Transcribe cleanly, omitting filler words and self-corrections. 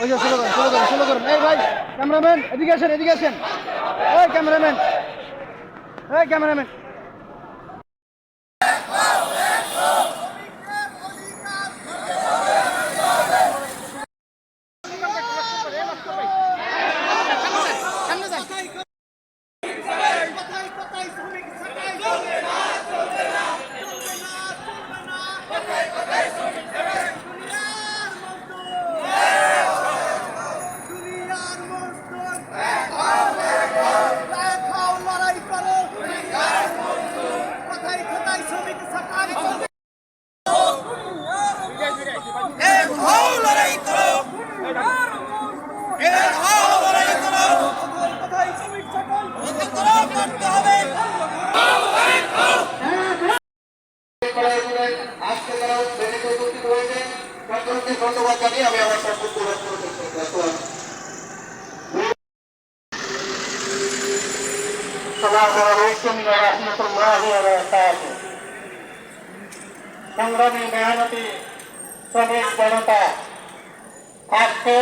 ওই যে স্লো করুন এই ভাই ক্যামেরাম্যান এদিকে আসেন এই ক্যামেরাম্যান ধন্যবাদ জানিয়ে আমি আমার বক্তব্য সংগ্রামী মেহনতি শ্রমিক জনতা আজকে